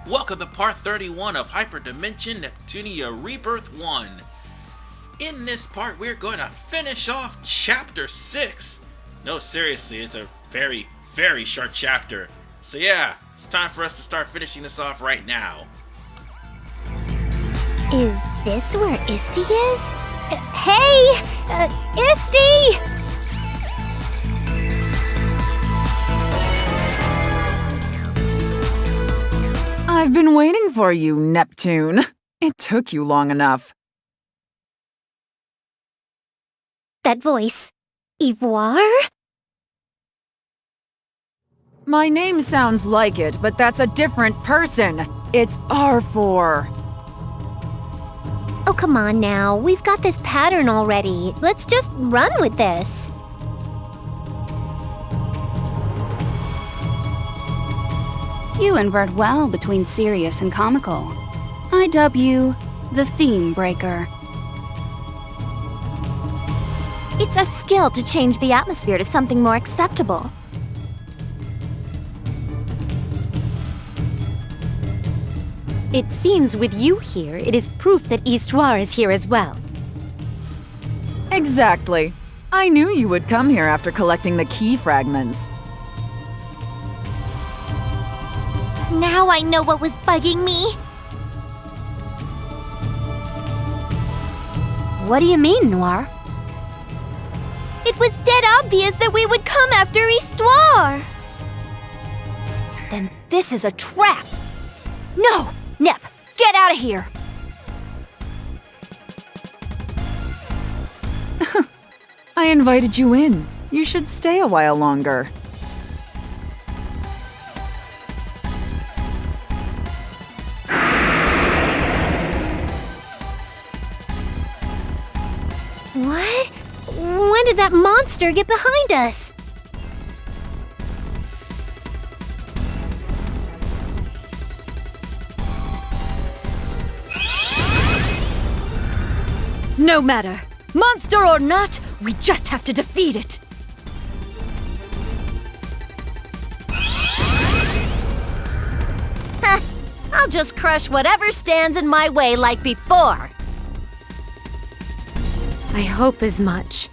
Welcome to part 31 of Hyperdimension Neptunia Rebirth 1. In this part, we're going to finish off Chapter 6. No, seriously, it's a very, very short chapter. So yeah, it's time for us to start finishing this off right now. Is this where Isty is? Hey! Isty! I've been waiting for you, Neptune. It took you long enough. That voice. Ivoire? My name sounds like it, but that's a different person. It's Arfoire. Oh, come on now. We've got this pattern already. Let's just run with this. You invert well between serious and comical. I dub you the theme breaker. It's a skill to change the atmosphere to something more acceptable. It seems with you here, it is proof that Histoire is here as well. Exactly. I knew you would come here after collecting the key fragments. Now I know what was bugging me. What do you mean, Noir? It was dead obvious that we would come after Histoire. Then this is a trap. No! Nep, get out of here! I invited you in. You should stay a while longer. What? When did that monster get behind us? No matter. Monster or not, we just have to defeat it. I'll just crush whatever stands in my way like before. I hope as much.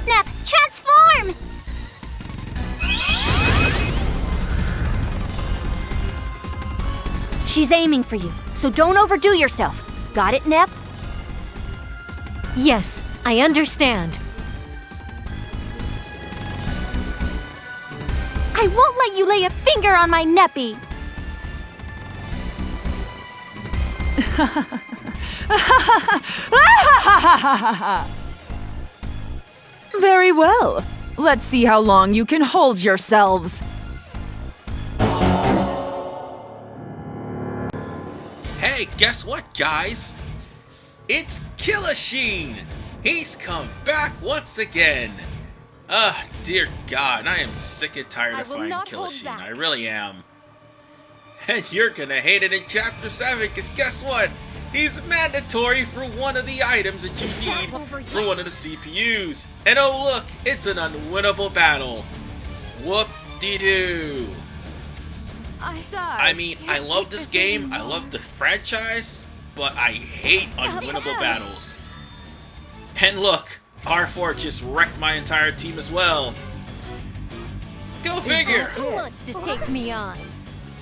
Nep, transform! She's aiming for you, so don't overdo yourself. Got it, Nep? Yes, I understand. I won't let you lay a finger on my Neppy! Very well. Let's see how long you can hold yourselves. Hey, guess what, guys? It's Kilasheen! He's come back once again! Dear God, I am sick and tired of fighting Kilasheen. I really am. And you're gonna hate it in Chapter 7, because guess what? He's mandatory for one of the items that you need for one of the CPUs. And oh look, it's an unwinnable battle. Whoop-de-doo. I mean, I love this game, I love the franchise, but I hate unwinnable battles. And look, Arfoire just wrecked my entire team as well. Go figure! Who wants to take me on?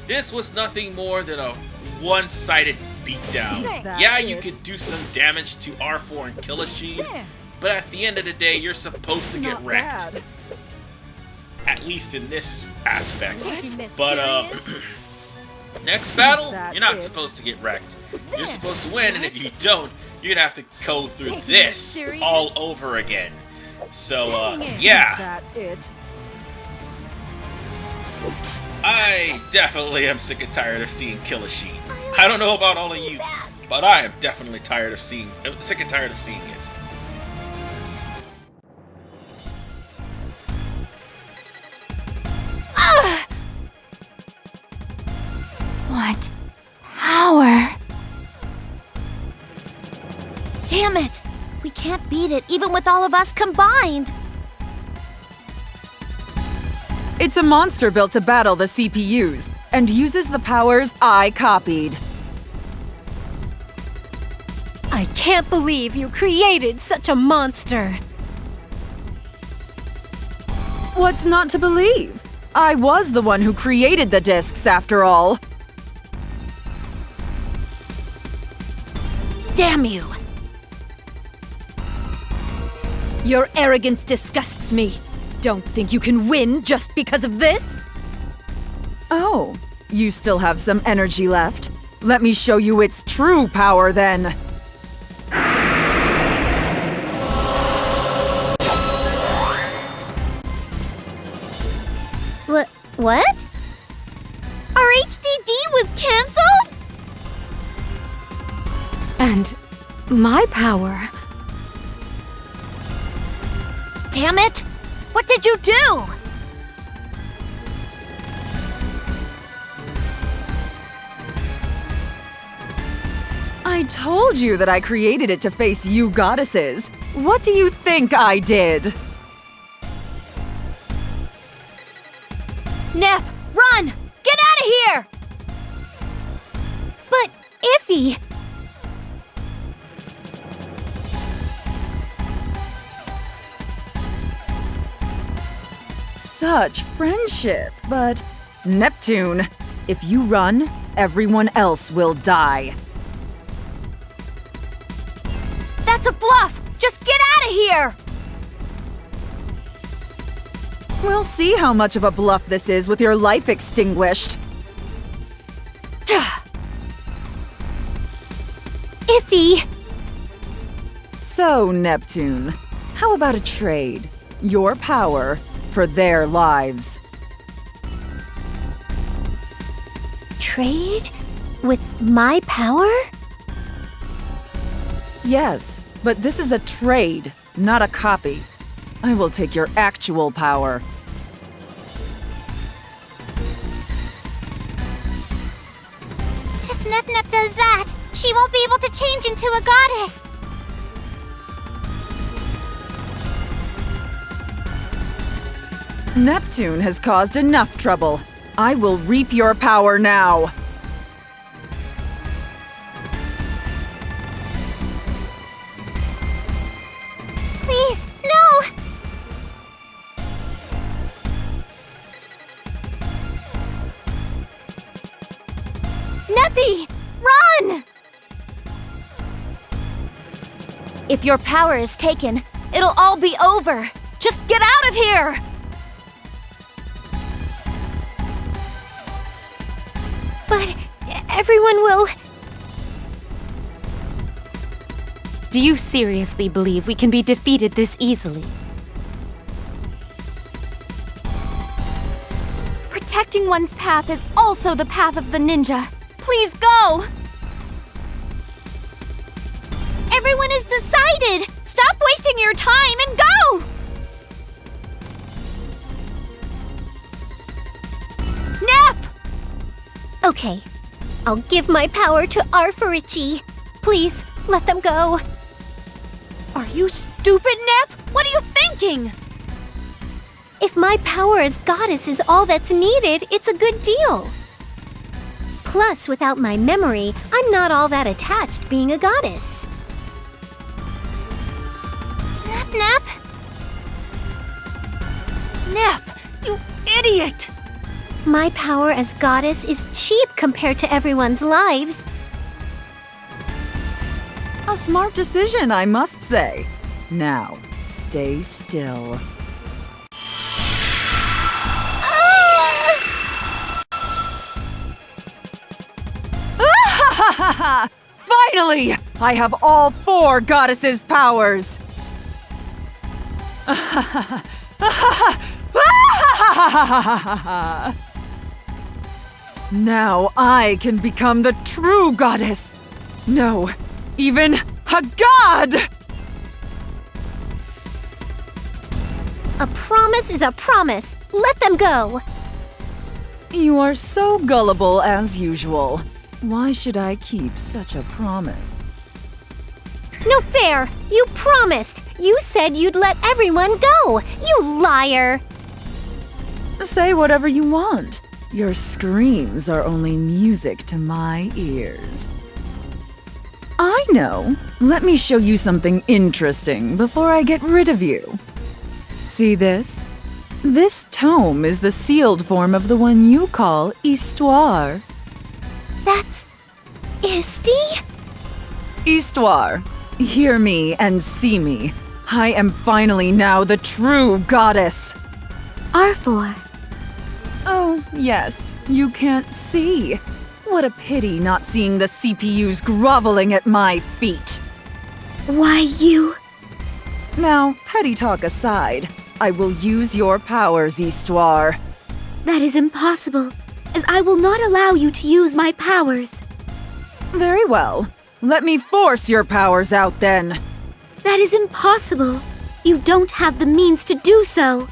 This was nothing more than a one-sided beatdown. Yeah, you could do some damage to Arfoire and Kilasheen, but at the end of the day, you're supposed to get wrecked. At least in this aspect. But, next battle, you're not supposed to get wrecked. You're supposed to win, and if you don't, you're gonna have to go through this all over again. So, yeah. I definitely am sick and tired of seeing Kilasheen. I don't know about all of you, but I am definitely tired of sick and tired of seeing it. What power? Damn it! We can't beat it, even with all of us combined. It's a monster built to battle the CPUs, and uses the powers I copied. I can't believe you created such a monster. What's not to believe? I was the one who created the discs, after all. Damn you! Your arrogance disgusts me. Don't think you can win just because of this? Oh, you still have some energy left. Let me show you its true power, then. What? Our HDD was cancelled? And my power. Damn it! What did you do? I told you that I created it to face you goddesses. What do you think I did? Nep, run! Get out of here! But, Iffy... Such friendship, but... Neptune, if you run, everyone else will die. That's a bluff! Just get out of here! We'll see how much of a bluff this is with your life extinguished. Iffy! So, Neptune, how about a trade? Your power for their lives. Trade? With my power? Yes, but this is a trade, not a copy. I will take your actual power. If Nep does that, she won't be able to change into a goddess. Neptune has caused enough trouble. I will reap your power now. Please, no! Neppy, run! If your power is taken, it'll all be over. Just get out of here! But everyone will... Do you seriously believe we can be defeated this easily? Protecting one's path is also the path of the ninja. Please go! Everyone is decided! Stop wasting your time and go! Nep! Okay, I'll give my power to Arfoire. Please, let them go. Are you stupid, Nep? What are you thinking? If my power as goddess is all that's needed, it's a good deal. Plus, without my memory, I'm not all that attached being a goddess. Nep? Nep, you idiot! My power as goddess is cheap compared to everyone's lives. A smart decision, I must say. Now, stay still. Finally! I have all 4 goddesses' powers! Now I can become the true goddess! No, even a god! A promise is a promise. Let them go. You are so gullible as usual. Why should I keep such a promise? No fair! You promised! You said you'd let everyone go! You liar! Say whatever you want. Your screams are only music to my ears. I know. Let me show you something interesting before I get rid of you. See this? This tome is the sealed form of the one you call Histoire. That's... Isti? Histoire. Hear me and see me. I am finally now the true goddess. Arfoire. Oh, yes. You can't see. What a pity not seeing the CPUs groveling at my feet. Why, you... Now, petty talk aside, I will use your powers, Histoire. That is impossible, as I will not allow you to use my powers. Very well. Let me force your powers out then. That is impossible. You don't have the means to do so.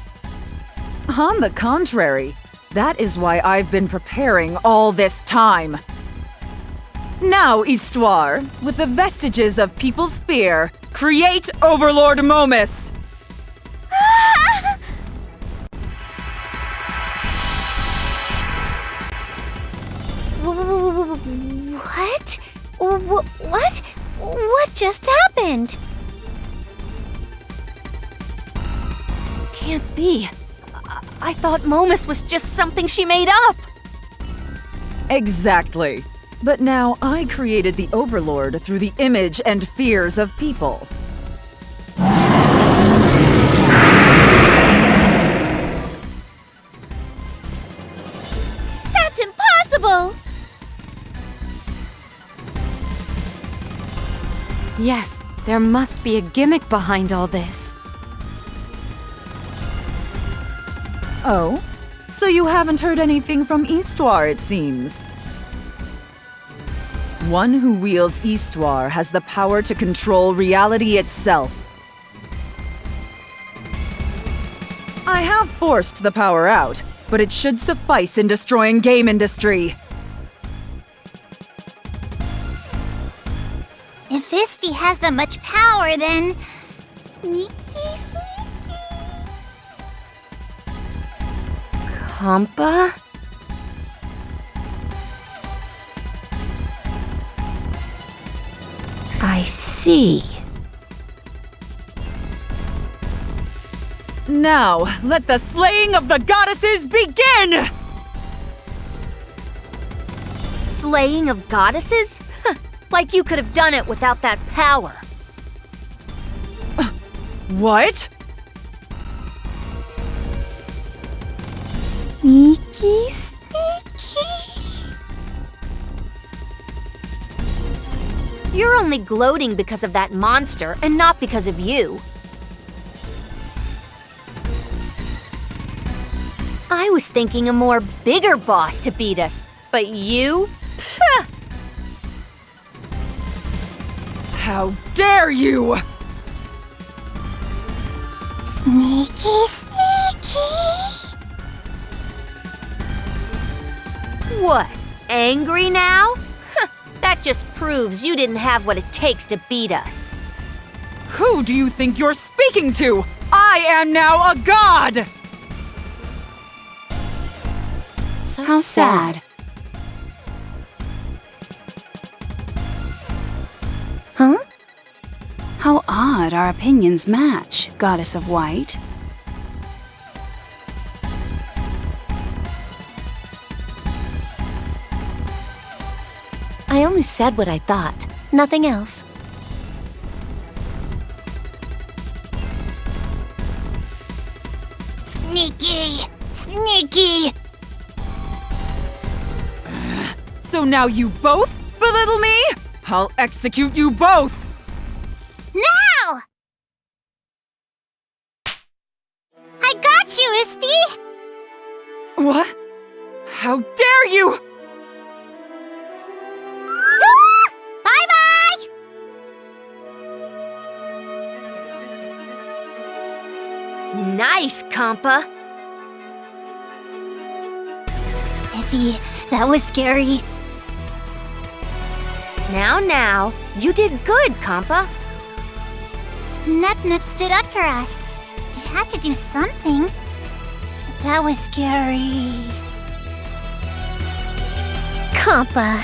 On the contrary, that is why I've been preparing all this time. Now, Histoire, with the vestiges of people's fear, create Overlord Momus! What? What? What just happened? Can't be. I thought Momus was just something she made up. Exactly. But now I created the Overlord through the image and fears of people. That's impossible! Yes, there must be a gimmick behind all this. Oh? So you haven't heard anything from Histoire, it seems. One who wields Histoire has the power to control reality itself. I have forced the power out, but it should suffice in destroying game industry. If Isti has that much power, then... Sneaky. Kampa? I see. Now, let the slaying of the goddesses begin! Slaying of goddesses? Like you could have done it without that power. What? Sneaky. You're only gloating because of that monster and not because of you. I was thinking a more bigger boss to beat us, but you? Pfft. How dare you! Sneaky. What, angry now? That just proves you didn't have what it takes to beat us. Who do you think you're speaking to? I am now a god! How sad. Huh? How odd our opinions match, Goddess of White. I only said what I thought. Nothing else. Sneaky. So now you both belittle me? I'll execute you both! Now! I got you, Isti! What? How dare you! Bye-bye! Nice, Kampa. Iffy, that was scary. Now, you did good, Kampa. Nep stood up for us. We had to do something. That was scary. Compa.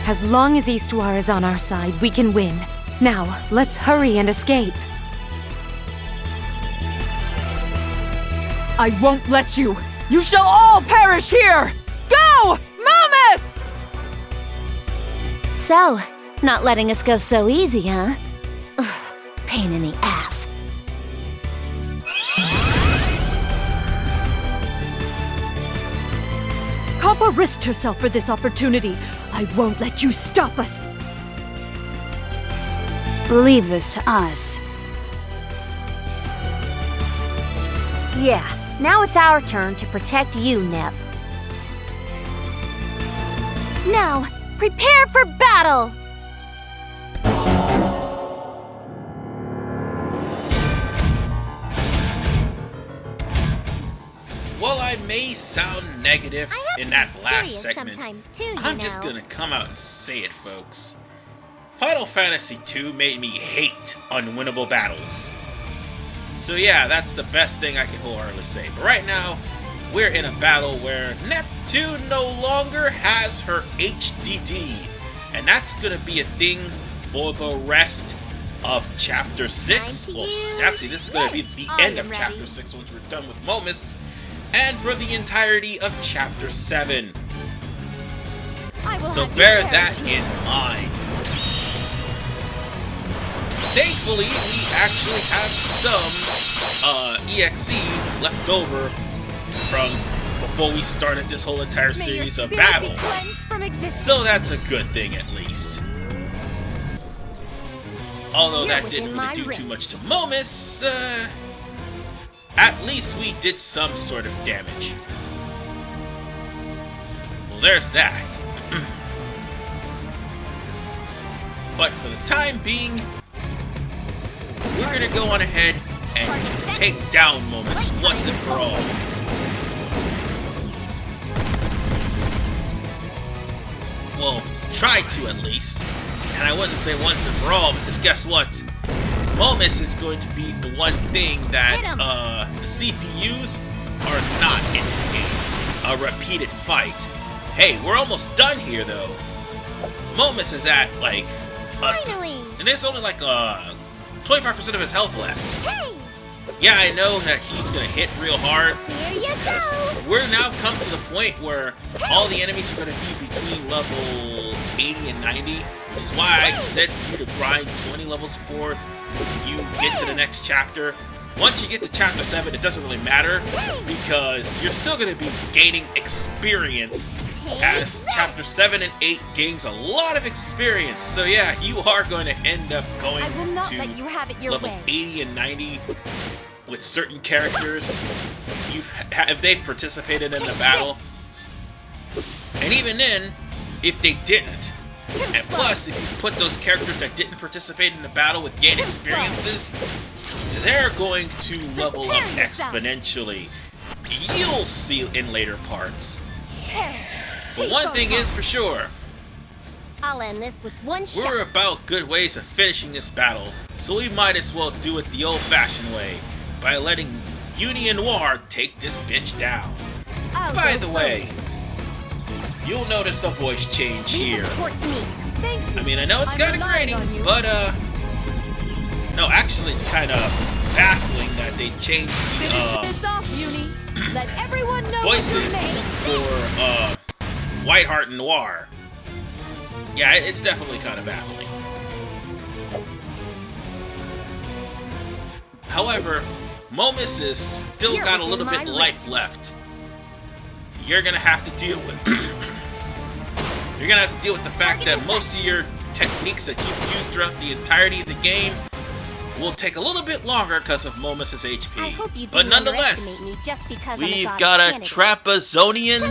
As long as Eastwar is on our side, we can win. Now, let's hurry and escape. I won't let you! You shall all perish here! Go! Momus! So, not letting us go so easy, huh? Ugh, pain in the ass. Compa risked herself for this opportunity. I won't let you stop us. Leave this to us. Yeah, now it's our turn to protect you, Nep. Now, prepare for battle! While I may sound negative in that last segment, Too, I'm just gonna come out and say it, folks. Final Fantasy II made me hate unwinnable battles. So yeah, that's the best thing I can wholeheartedly say. But right now, we're in a battle where Neptune no longer has her HDD. And that's gonna be a thing for the rest of Chapter 6. Well, actually, this is gonna be the end of Chapter 6 once we're done with Momus. And for the entirety of Chapter 7. So bear that in mind. Thankfully, we actually have some EXE left over from before we started this whole entire series of battles. So that's a good thing, at least. Although that didn't really do too much to Momus, at least we did some sort of damage. Well, there's that. But for the time being, we're gonna go on ahead and take down Momus once and for all. Well, try to at least. And I wouldn't say once and for all, because guess what? Momus is going to be the one thing that the CPUs are not in this game. A repeated fight. Hey, we're almost done here though. Momus is at like and there's only like 25% of his health left. Hey! Yeah, I know that he's gonna hit real hard. Here you go! We're now come to the point where all the enemies are gonna be between level 80 and 90, which is why I said for you to grind 20 levels before you get to the next chapter. Once you get to Chapter 7, it doesn't really matter, because you're still going to be gaining experience, as Chapter 7 and 8 gains a lot of experience. So yeah, you are going to end up going to level 80 and 90 with certain characters if they've participated in the battle. And even then, if they didn't, and plus, if you put those characters that didn't participate in the battle with gain experiences, they're going to level up exponentially. You'll see in later parts. But one thing is for sure, I'll end this with one shot. we're about good ways of finishing this battle, so we might as well do it the old-fashioned way, by letting Uni and Noir take this bitch down. By the way, you'll notice the voice change here. I mean, I know it's kind of grating, but no, actually it's kind of baffling that they changed the voices for Whiteheart and Noir. Yeah, it's definitely kind of baffling. However, Momus has still got a little bit life left. You're gonna have to deal with you're gonna have to deal with the fact that most of your techniques that you've used throughout the entirety of the game will take a little bit longer because of Momus's HP. But nonetheless, we've got a Trapezoinian,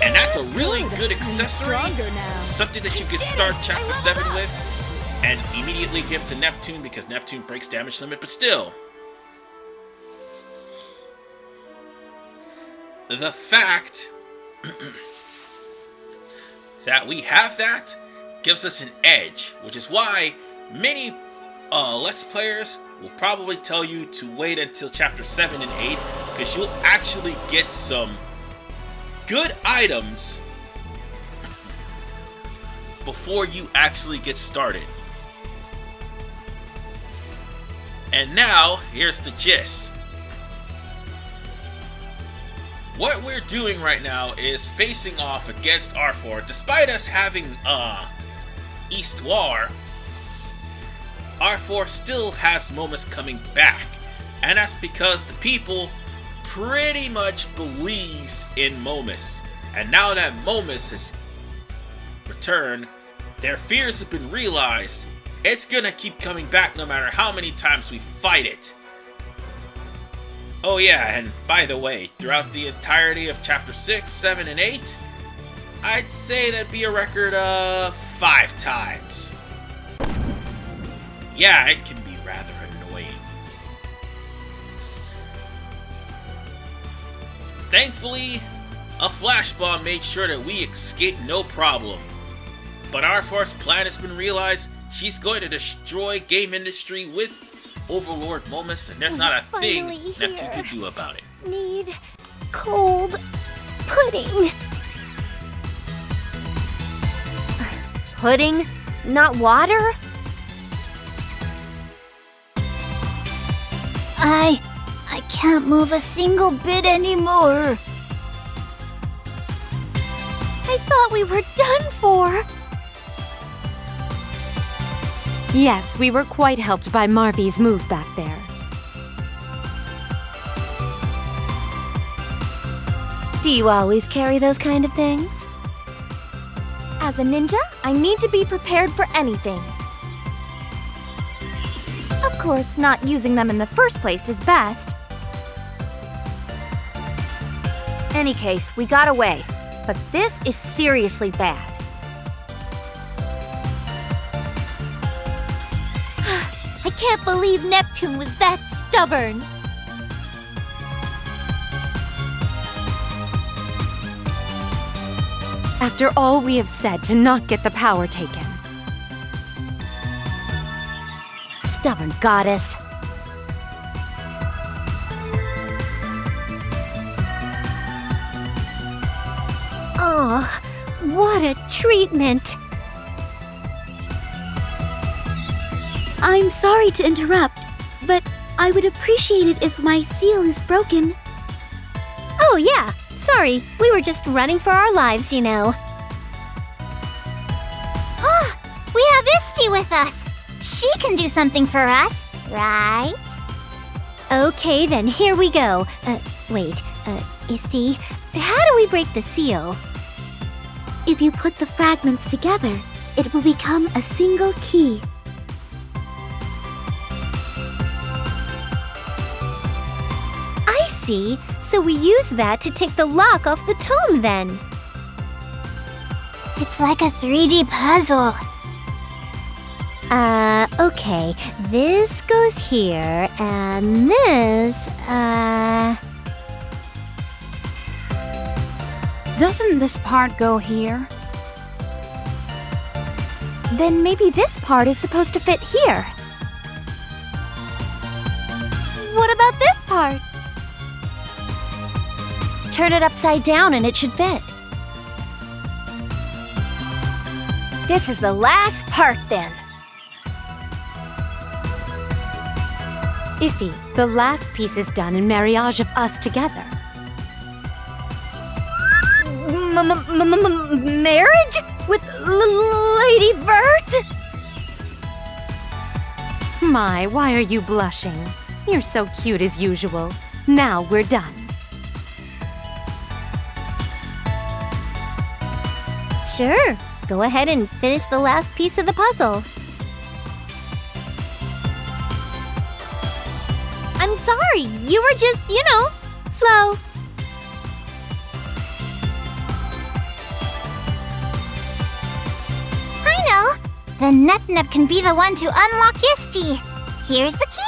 and that's a really good accessory, something that you can start Chapter 7 with, and immediately give to Neptune because Neptune breaks damage limit, but still. The fact that we have that gives us an edge, which is why many Let's Players will probably tell you to wait until Chapter 7 and 8, because you'll actually get some good items before you actually get started. And now, here's the gist. What we're doing right now is facing off against Arfoire. Despite us having Histoire, Arfoire still has Momus coming back. And that's because the people pretty much believes in Momus. And now that Momus has returned, their fears have been realized. It's gonna keep coming back no matter how many times we fight it. Oh yeah, and by the way, throughout the entirety of Chapter 6, 7, and 8, I'd say that'd be a record of 5 times. Yeah, it can be rather annoying. Thankfully, a flash bomb made sure that we escaped no problem. But Arfoire's plan has been realized. She's going to destroy game industry with Overlord Momus, and there's not a thing Neptune can do about it. Need cold pudding. Pudding? Not water? I can't move a single bit anymore. I thought we were done for. Yes, we were quite helped by Marvy's move back there. Do you always carry those kind of things? As a ninja, I need to be prepared for anything. Of course, not using them in the first place is best. Any case, we got away. But this is seriously bad. I can't believe Neptune was that stubborn. After all we have said to not get the power taken. Stubborn goddess. Oh, what a treatment. I'm sorry to interrupt, but I would appreciate it if my seal is broken. Oh yeah, sorry. We were just running for our lives, you know. Oh, we have Isti with us. She can do something for us, right? Okay, then here we go. Wait, Isti, how do we break the seal? If you put the fragments together, it will become a single key. I see. So we use that to take the lock off the tome then. It's like a 3D puzzle. Okay. This goes here, and this, Doesn't this part go here? Then maybe this part is supposed to fit here. What about this part? Turn it upside down and it should fit. This is the last part then. Iffy, the last piece is done in marriage of us together. Marriage? With Lady Vert? My, why are you blushing? You're so cute as usual. Now we're done. Sure. Go ahead and finish the last piece of the puzzle. I'm sorry. You were just, slow. I know. The Nep can be the one to unlock Isti. Here's the key.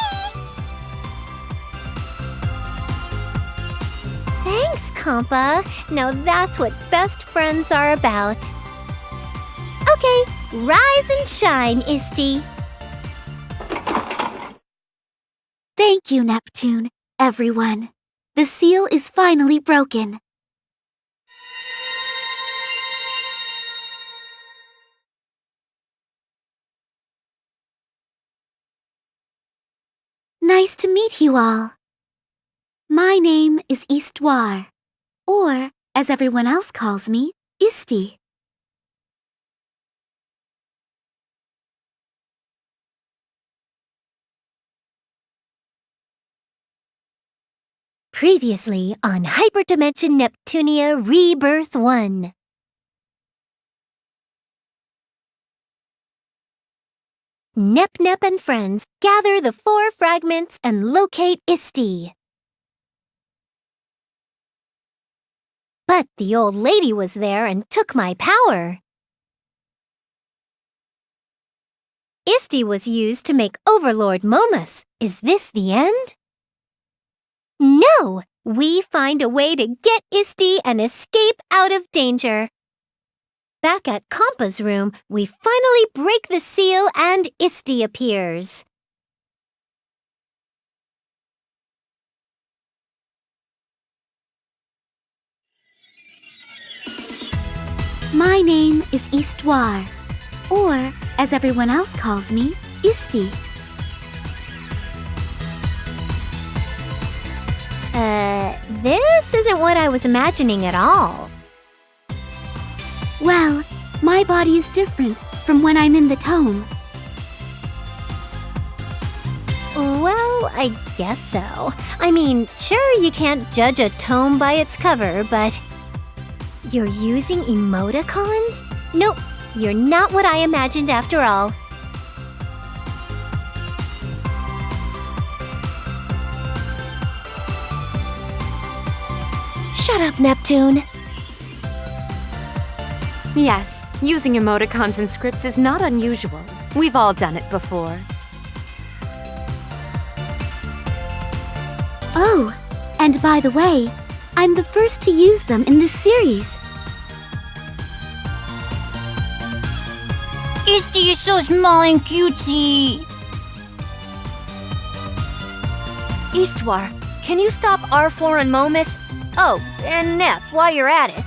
Thanks, Compa. Now that's what best friends are about. Okay, rise and shine, Isti. Thank you, Neptune, everyone. The seal is finally broken. Nice to meet you all. My name is Histoire, or, as everyone else calls me, Isti. Previously on Hyperdimension Neptunia Rebirth 1. Nep and friends gather the 4 fragments and locate Isti. But the old lady was there and took my power. Isti was used to make Overlord Momus. Is this the end? No! We find a way to get Isti and escape out of danger. Back at Kompa's room, we finally break the seal and Isti appears. My name is Histoire, or, as everyone else calls me, Isti. This isn't what I was imagining at all. Well, my body is different from when I'm in the tome. Well, I guess so. I mean, sure, you can't judge a tome by its cover, but... You're using emoticons? Nope, you're not what I imagined after all. Shut up, Neptune. Yes, using emoticons and scripts is not unusual. We've all done it before. Oh, and by the way, I'm the first to use them in this series. Isti is so small and cutesy. Histoire, can you stop Arfoire and Momus? Oh, and Nep, while you're at it.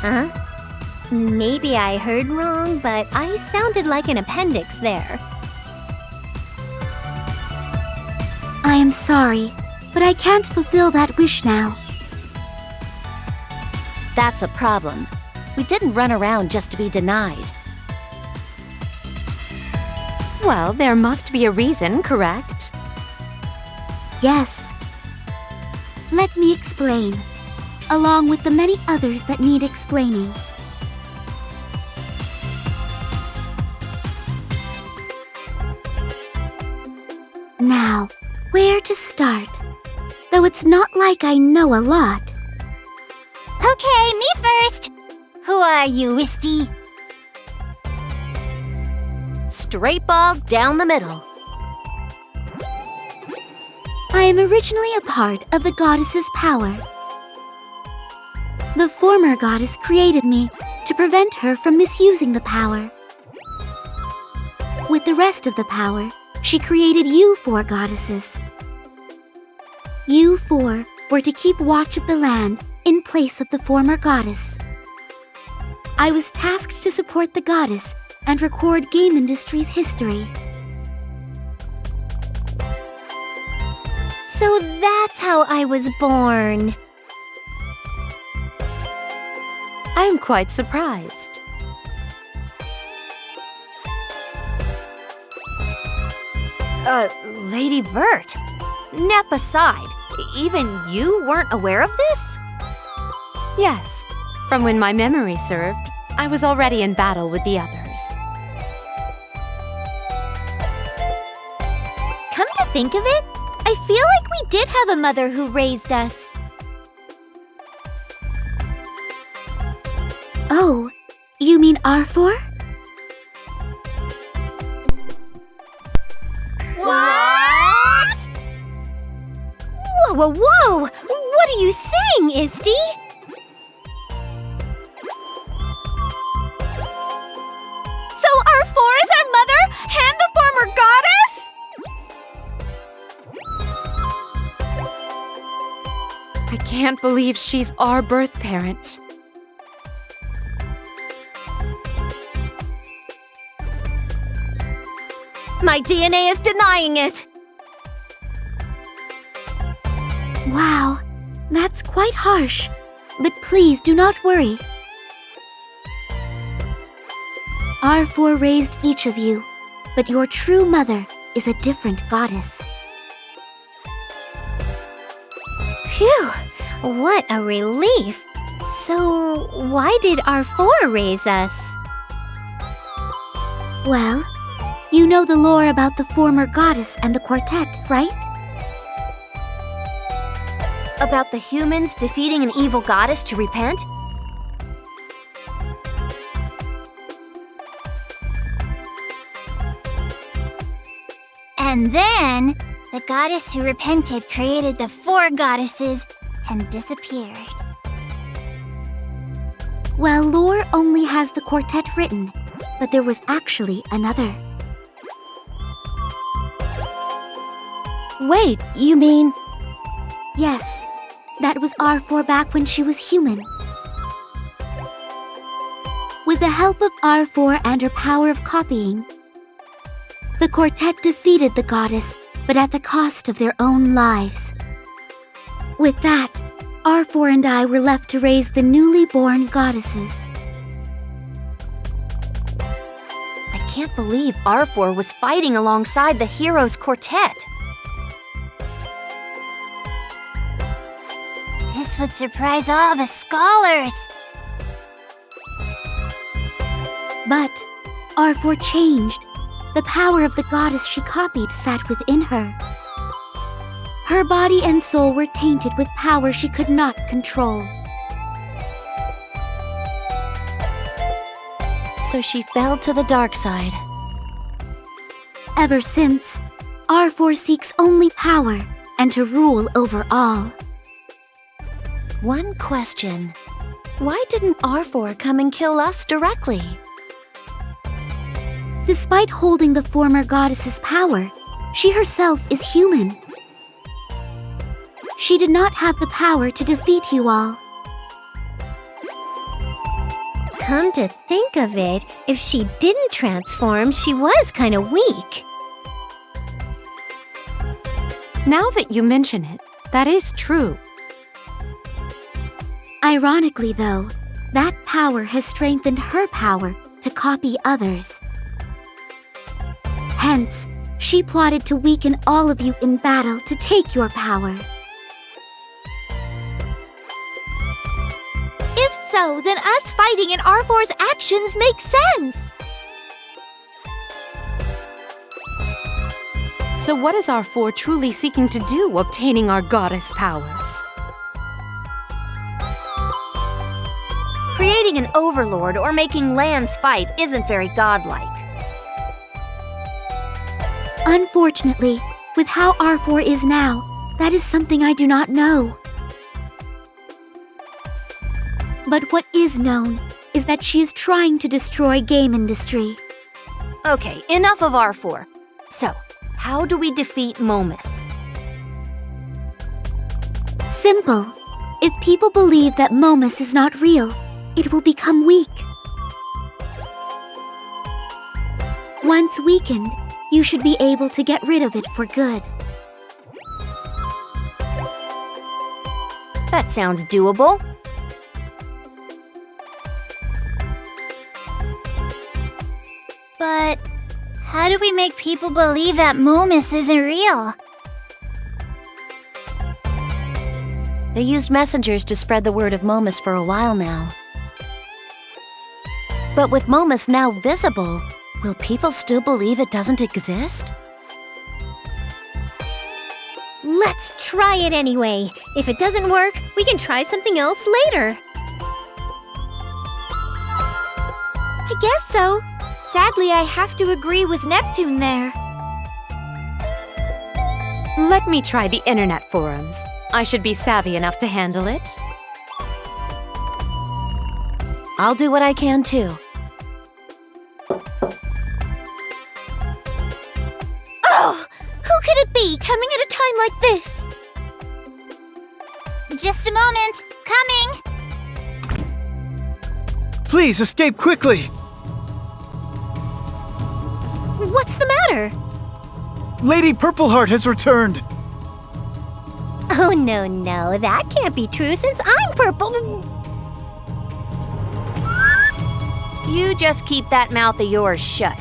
Huh? Maybe I heard wrong, but I sounded like an appendix there. I am sorry, but I can't fulfill that wish now. That's a problem. We didn't run around just to be denied. Well, there must be a reason, correct? Yes. Let me explain, along with the many others that need explaining. Now, where to start? Though it's not like I know a lot. Okay, me first. Who are you, Isti? Straight ball down the middle. I am originally a part of the goddess's power. The former goddess created me to prevent her from misusing the power. With the rest of the power, she created you 4 goddesses. You 4 were to keep watch of the land in place of the former goddess. I was tasked to support the goddess and record game industry's history. So that's how I was born. I'm quite surprised. Lady Vert. Nep aside, even you weren't aware of this? Yes, from when my memory served, I was already in battle with the others. Come to think of it, I feel like we did have a mother who raised us. Oh, you mean Arfoire? What? Whoa, whoa, whoa! What are you saying, Isti? can't believe she's our birth parent. My DNA is denying it! Wow, that's quite harsh. But please do not worry. Arfoire raised each of you, but your true mother is a different goddess. Phew! What a relief! So, why did Arfoire raise us? Well, you know the lore about the former goddess and the quartet, right? About the humans defeating an evil goddess to repent? And then, the goddess who repented created the 4 goddesses and disappeared. Well, lore only has the quartet written, but there was actually another. Wait, you mean... Yes, that was Arfoire back when she was human. With the help of Arfoire and her power of copying, the quartet defeated the goddess, but at the cost of their own lives. With that, Arfoire and I were left to raise the newly born goddesses. I can't believe Arfoire was fighting alongside the heroes' quartet. This would surprise all the scholars. But Arfoire changed. The power of the goddess she copied sat within her. Her body and soul were tainted with power she could not control. So she fell to the dark side. Ever since, Arfoire seeks only power and to rule over all. One question. Why didn't Arfoire come and kill us directly? Despite holding the former goddess's power, she herself is human. She did not have the power to defeat you all. Come to think of it, if she didn't transform, she was kind of weak. Now that you mention it, that is true. Ironically, though, that power has strengthened her power to copy others. Hence, she plotted to weaken all of you in battle to take your power. If so, then us fighting in Arfoire's actions make sense. So what is Arfoire truly seeking to do, obtaining our goddess powers? Creating an overlord or making lands fight isn't very godlike. Unfortunately, with how Arfoire is now, that is something I do not know. But what is known is that she is trying to destroy game industry. Okay, enough of Arfoire. So, how do we defeat Momus? Simple. If people believe that Momus is not real, it will become weak. Once weakened, you should be able to get rid of it for good. That sounds doable. But how do we make people believe that Momus isn't real? They used messengers to spread the word of Momus for a while now. But with Momus now visible, will people still believe it doesn't exist? Let's try it anyway. If it doesn't work, we can try something else later. I guess so. Sadly, I have to agree with Neptune there. Let me try the internet forums. I should be savvy enough to handle it. I'll do what I can too. Oh! Who could it be coming at a time like this? Just a moment. Coming. Please escape quickly! What's the matter? Lady Purpleheart has returned! Oh, no, that can't be true since I'm purple. You just keep that mouth of yours shut.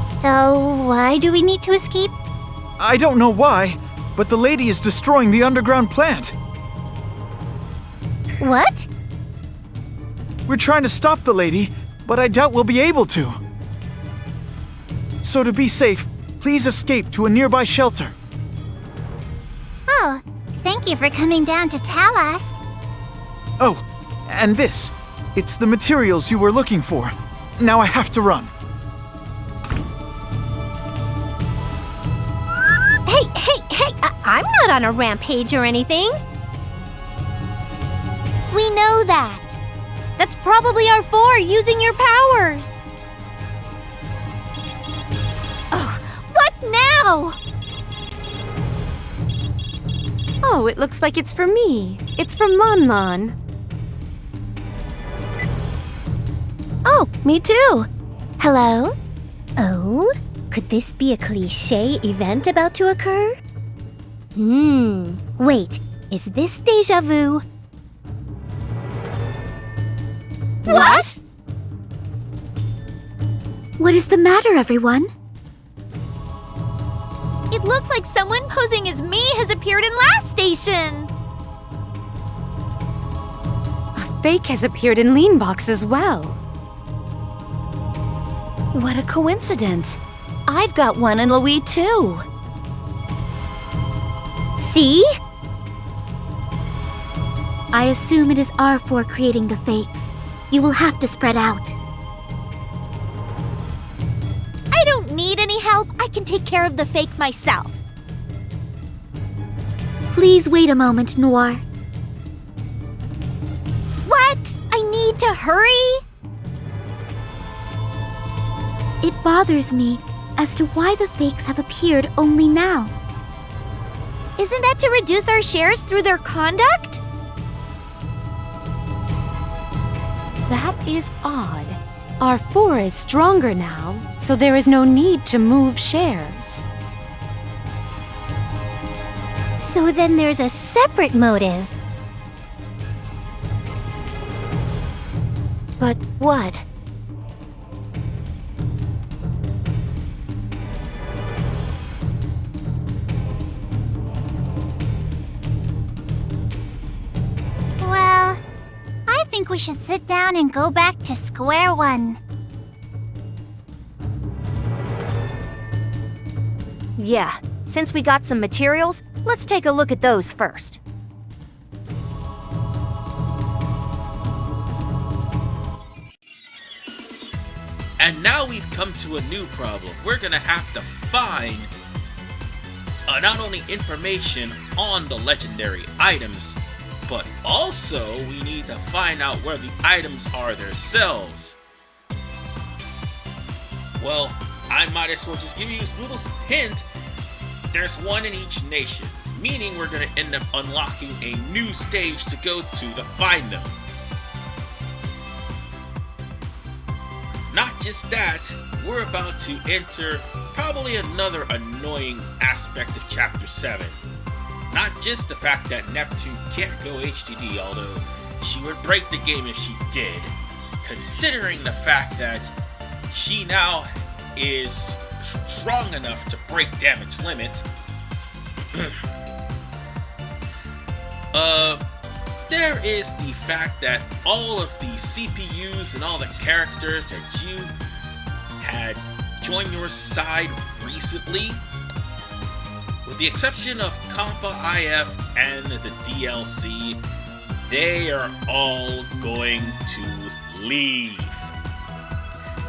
So, why do we need to escape? I don't know why, but the lady is destroying the underground plant. What? We're trying to stop the lady, but I doubt we'll be able to. So to be safe, please escape to a nearby shelter. Oh, thank you for coming down to tell us. Oh, and this. It's the materials you were looking for. Now I have to run. Hey, I'm not on a rampage or anything. We know that. That's probably Arfoire using your powers. Oh, what now? Oh, it looks like it's for me. It's from Lon Lon. Oh, me too. Hello? Oh? Could this be a cliché event about to occur? Wait, is this déjà vu? What? What is the matter, everyone? It looks like someone posing as me has appeared in Last Station. A fake has appeared in Leanbox as well. What a coincidence. I've got one in Louis too. See? I assume it is Arfoire creating the fakes. You will have to spread out. I don't need any help. I can take care of the fake myself. Please wait a moment, Noir. What? I need to hurry? It bothers me as to why the fakes have appeared only now. Isn't that to reduce our shares through their conduct? That is odd. Arfoire is stronger now, so there is no need to move shares. So then there's a separate motive. But what? Well, I think we should sit down and go back to square one. Yeah, since we got some materials, let's take a look at those first. And now we've come to a new problem. We're gonna have to find not only information on the legendary items, but also we need to find out where the items are themselves. Well, I might as well just give you this little hint. There's one in each nation, meaning we're gonna end up unlocking a new stage to go to find them. Not just that, we're about to enter probably another annoying aspect of Chapter 7. Not just the fact that Neptune can't go HDD, although she would break the game if she did, considering the fact that she now is strong enough to break damage limit. There is the fact that all of the CPUs and all the characters that you had joined your side recently, with the exception of Compa IF and the DLC, they are all going to leave.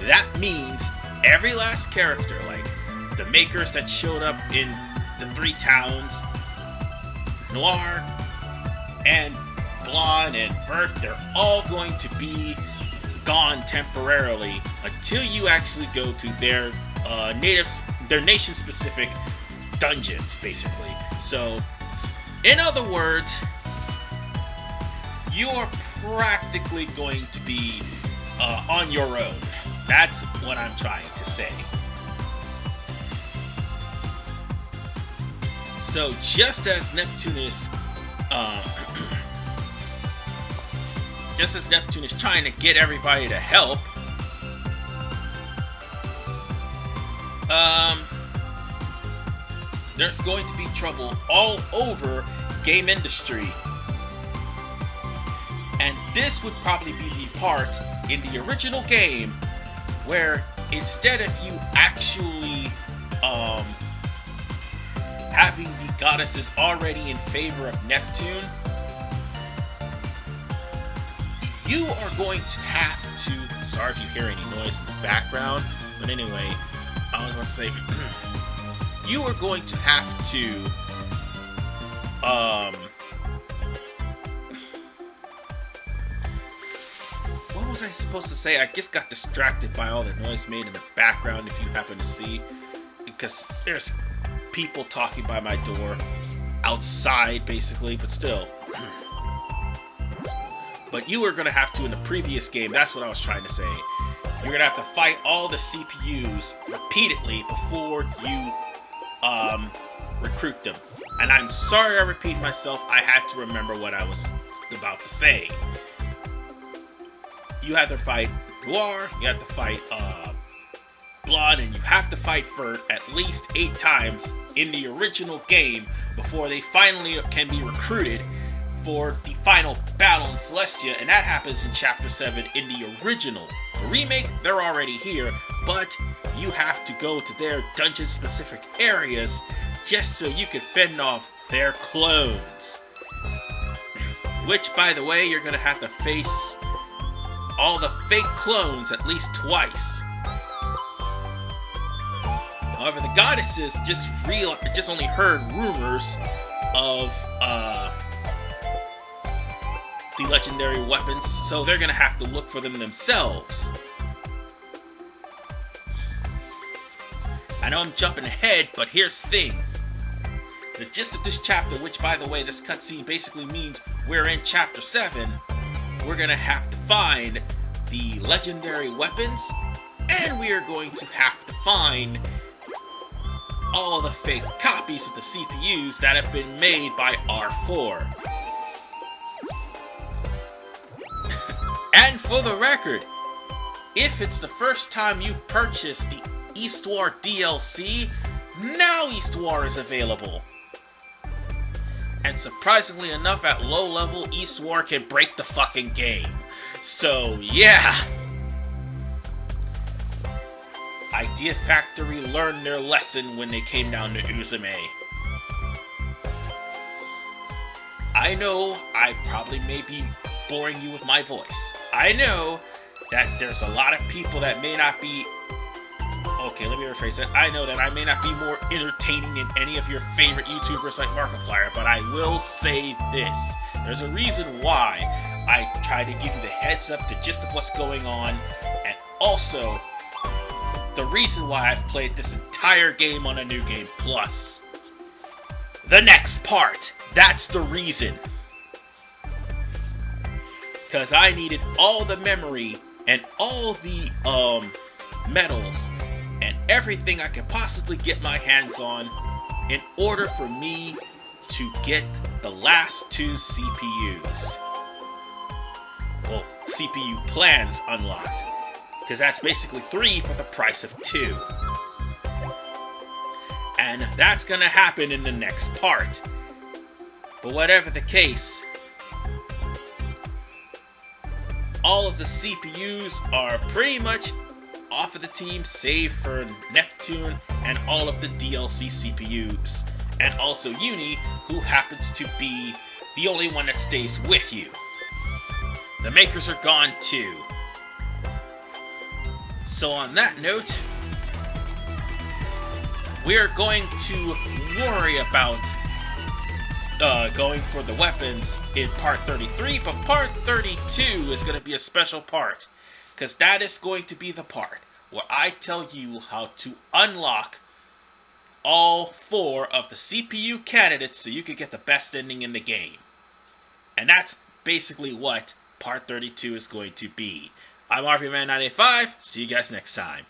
That means every last character, like the makers that showed up in the 3 towns, Noir, and Blonde and Vert, they're all going to be gone temporarily until you actually go to their nation-specific dungeons, basically. So In other words, you're practically going to be on your own. That's what I'm trying to say. So just as Neptunia is trying to get everybody to help, there's going to be trouble all over game industry. And this would probably be the part in the original game where instead of you actually having the goddesses already in favor of Neptune, you are going to have to, sorry if you hear any noise in the background, but anyway, I was about to say, you are going to have to, what was I supposed to say? I just got distracted by all the noise made in the background, if you happen to see, because there's people talking by my door, outside basically, but still. But you are going to have to, in the previous game, that's what I was trying to say, you're going to have to fight all the CPUs repeatedly before you recruit them. And I'm sorry I repeat myself, I had to remember what I was about to say. You have to fight Noir, you have to fight Blood, and you have to fight for at least 8 times in the original game before they finally can be recruited for the final battle in Celestia, and that happens in Chapter 7 in the original. The remake, they're already here, but you have to go to their dungeon-specific areas just so you can fend off their clones. Which, by the way, you're going to have to face all the fake clones at least twice. However, the goddesses just only heard rumors of the legendary weapons, so they're gonna have to look for them themselves. I know I'm jumping ahead, but here's the thing. The gist of this chapter, which by the way, this cutscene basically means we're in Chapter 7, we're gonna have to find the legendary weapons, and we are going to have to find all the fake copies of the CPUs that have been made by Arfoire. And for the record, if it's the first time you've purchased the Histoire DLC, now Histoire is available. And surprisingly enough, at low level, Histoire can break the fucking game. So yeah! Idea Factory learned their lesson when they came down to Uzume. I know I probably may be boring you with my voice. I know that there's a lot of people that may not be... Okay, let me rephrase that. I know that I may not be more entertaining than any of your favorite YouTubers like Markiplier, but I will say this. There's a reason why I try to give you the heads up to just what's going on, and also the reason why I've played this entire game on a New Game Plus. The next part. That's the reason. Because I needed all the memory and all the medals and everything I could possibly get my hands on in order for me to get the last 2 CPUs. Well, CPU plans unlocked. Because that's basically 3 for the price of 2. And that's gonna happen in the next part. But whatever the case, all of the CPUs are pretty much off of the team, save for Neptune and all of the DLC CPUs. And also Uni, who happens to be the only one that stays with you. The makers are gone too. So on that note, we're going to worry about going for the weapons in part 33, but part 32 is going to be a special part, because that is going to be the part where I tell you how to unlock all 4 of the CPU candidates so you could get the best ending in the game. And that's basically what Part 32 is going to be. I'm RPMan985. See you guys next time.